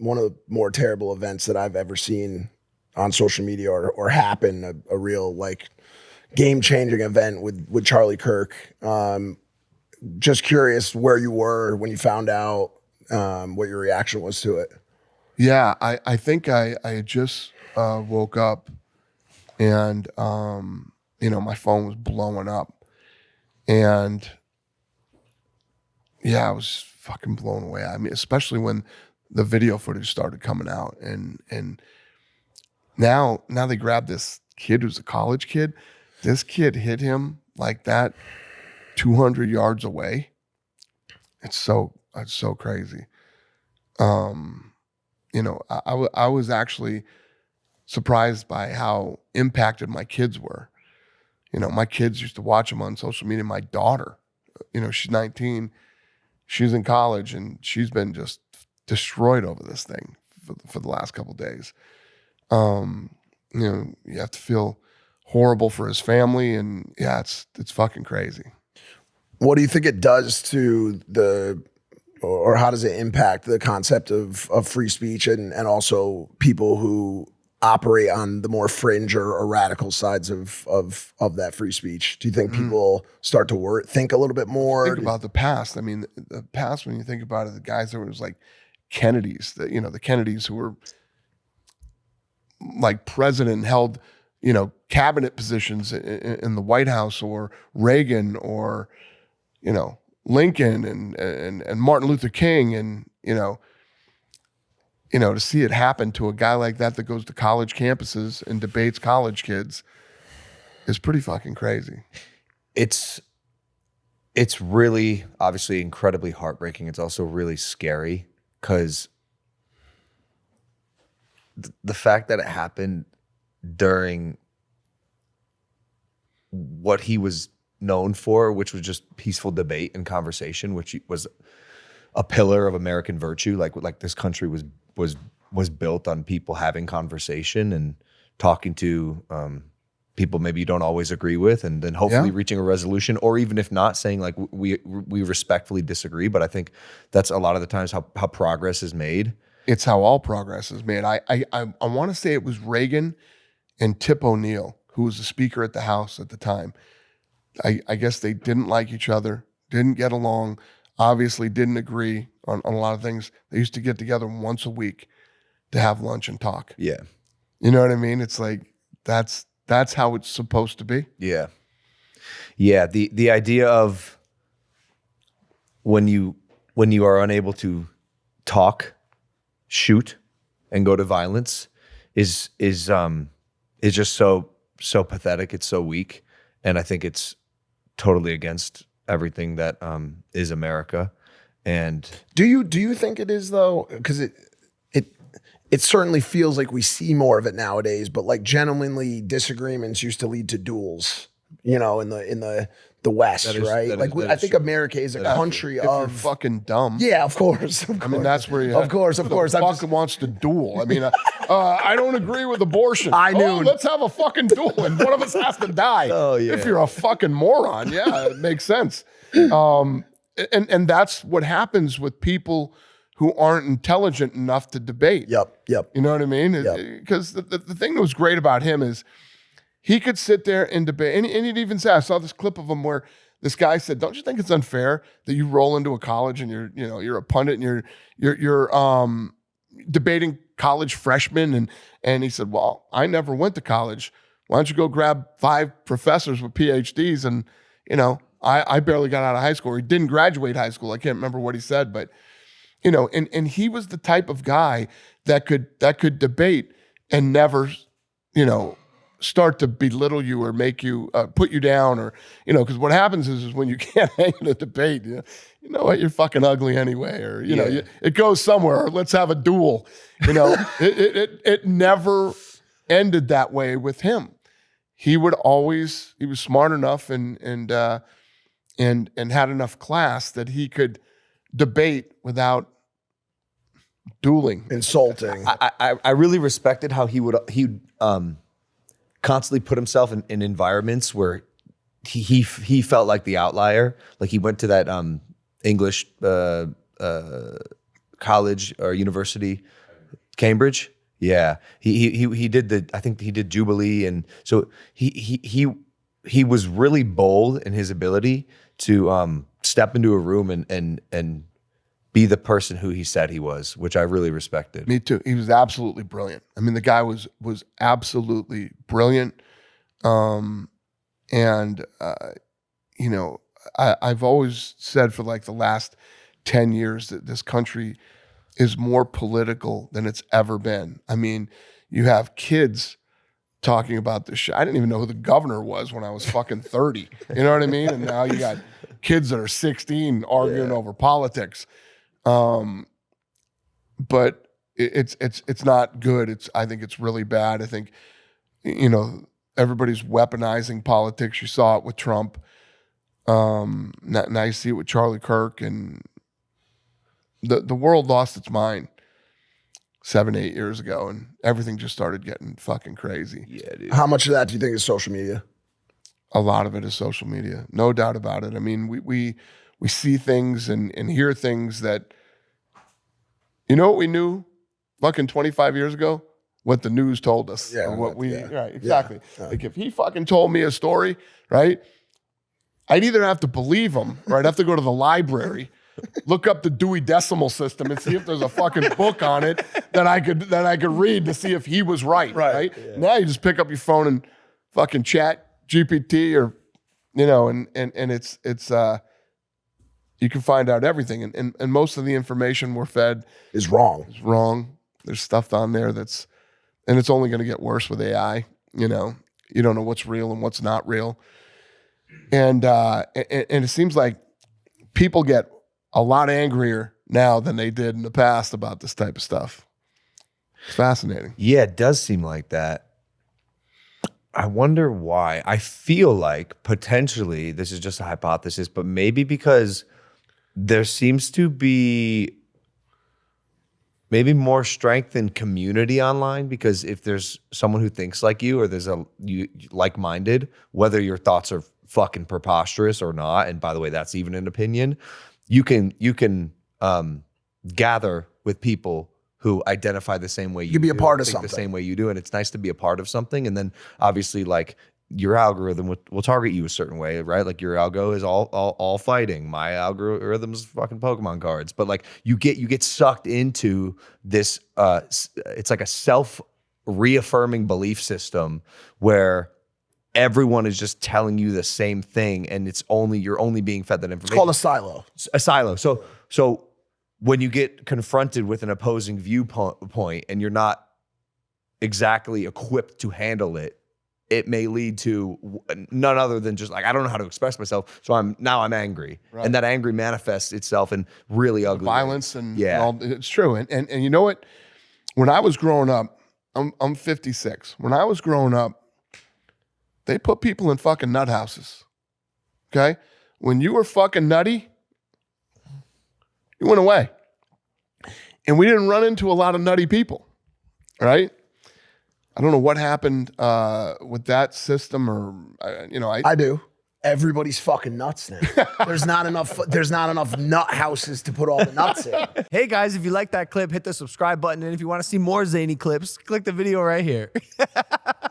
one of the more terrible events that I've ever seen on social media or happen, a real like game-changing event with Charlie Kirk. Just curious where you were when you found out, what your reaction was to it. Yeah, I think I had just woke up and, my phone was blowing up. And yeah, I was fucking blown away. I mean, especially when the video footage started coming out. And now they grabbed this kid who's a college kid. This kid hit him like that 200 yards away. It's so crazy. I was actually surprised by how impacted my kids were. My kids used to watch him on social media. My daughter, she's 19, she's in college, and she's been just destroyed over this thing for the last couple of days. You have to feel horrible for his family, and yeah, it's fucking crazy. What do you think it does to or how does it impact the concept of free speech and also people who operate on the more fringe or radical sides of that free speech? Do you think people start to think a little bit more? Think about the past. I mean, the past, when you think about it, the guys that was like Kennedys, the Kennedys who were like president, held, cabinet positions in the White House, or Reagan, or, Lincoln and Martin Luther King, and, to see it happen to a guy like that goes to college campuses and debates college kids is pretty fucking crazy. It's really, obviously, incredibly heartbreaking. It's also really scary because the fact that it happened during what he was known for, which was just peaceful debate and conversation, which was a pillar of American virtue. Like this country was built on people having conversation and talking to people maybe you don't always agree with, and then hopefully reaching a resolution, or even if not, saying like we respectfully disagree. But I think that's a lot of the times how progress is made. It's how all progress is made. I want to say it was Reagan and Tip O'Neill, who was the Speaker at the House at the time. I guess they didn't like each other, didn't get along, obviously didn't agree on a lot of things. They used to get together once a week to have lunch and talk. Yeah. You know what I mean? It's like, that's how it's supposed to be. Yeah. Yeah. The idea of when you are unable to talk, shoot, and go to violence is just so pathetic. It's so weak. And I think it's totally against everything that is America. And do you think it is, though? Because it certainly feels like we see more of it nowadays, but like gentlemanly disagreements used to lead to duels, in the West, right? I think America is a country if you're fucking dumb. Yeah, of course. I mean, that's where you Of course. Who wants to duel? I mean, I don't agree with abortion. Let's have a fucking duel, and one of us has to die. Oh, yeah. If you're a fucking moron, yeah, it makes sense. And that's what happens with people who aren't intelligent enough to debate. Yep. You know what I mean? Yep. Because the thing that was great about him is he could sit there and debate. And he'd even say, I saw this clip of him where this guy said, "Don't you think it's unfair that you roll into a college and you're a pundit and you're debating college freshmen?" And he said, "Well, I never went to college. Why don't you go grab 5 professors with PhDs?" And I barely got out of high school. Or he didn't graduate high school. I can't remember what he said, but and he was the type of guy that could debate and never, start to belittle you or make you put you down, or because what happens is when you can't hang in a debate, you know what, you're fucking ugly anyway, or it goes somewhere, or let's have a duel. It never ended that way with him. He was smart enough and had enough class that he could debate without dueling, insulting. I really respected how he would constantly put himself in environments where he felt like the outlier. Like he went to that English college or university Cambridge. Yeah, he did I think he did Jubilee, and so he was really bold in his ability to step into a room and be the person who he said he was, which I really respected. Me too. He was absolutely brilliant. I mean, the guy was absolutely brilliant. You know, I've always said for like the last 10 years that this country is more political than it's ever been. I mean, you have kids talking about this shit. I didn't even know who the governor was when I was fucking 30. You know what I mean? And now you got kids that are 16 arguing over politics. But it's not good. I think it's really bad. I think, you know, everybody's weaponizing politics. You saw it with Trump. Now you see it with Charlie Kirk, and the world lost its mind 7-8 years ago, and everything just started getting fucking crazy. Yeah, dude. How much of that do you think is social media? A lot of it is social media, no doubt about it. I mean, we see things and hear things that, you know what we knew fucking 25 years ago? What the news told us. Yeah, or what we, yeah. right, exactly. Yeah. Like if he fucking told me a story, right, I'd either have to believe him or I'd have to go to the library, look up the Dewey Decimal System and see if there's a fucking book on it that I could read to see if he was right. Right. Yeah. Now you just pick up your phone and fucking chat GPT, or, you know, and it's you can find out everything. And most of the information we're fed Is wrong. is wrong. There's stuff on there and it's only going to get worse with AI. You know, you don't know what's real and what's not real. And it seems like people get a lot angrier now than they did in the past about this type of stuff. It's fascinating. Yeah, it does seem like that. I wonder why. I feel like potentially this is just a hypothesis, but maybe because there seems to be maybe more strength in community online, because if there's someone who thinks like you, or there's you like-minded, whether your thoughts are fucking preposterous or not, and by the way, that's even an opinion, you can gather with people who identify the same way you can be a do, part of think something. the same way you do, and it's nice to be a part of something. And then obviously, like, your algorithm will target you a certain way, right? Like your algo is all fighting. My algorithm is fucking Pokemon cards. But like you get sucked into this. It's like a self-reaffirming belief system where everyone is just telling you the same thing, and you're only being fed that information. It's called a silo. A silo. So when you get confronted with an opposing viewpoint and you're not exactly equipped to handle it, it may lead to none other than just like, I don't know how to express myself, so I'm angry. Right. And that anger manifests itself in really ugly violence ways. and all. It's true. And you know what? When I was growing up, I'm 56. When I was growing up, they put people in fucking nut houses. Okay? When you were fucking nutty, you went away. And we didn't run into a lot of nutty people, right? I don't know what happened with that system, or I do. Everybody's fucking nuts now. There's not enough nut houses to put all the nuts in. Hey guys, if you like that clip, hit the subscribe button, and if you want to see more zany clips, click the video right here.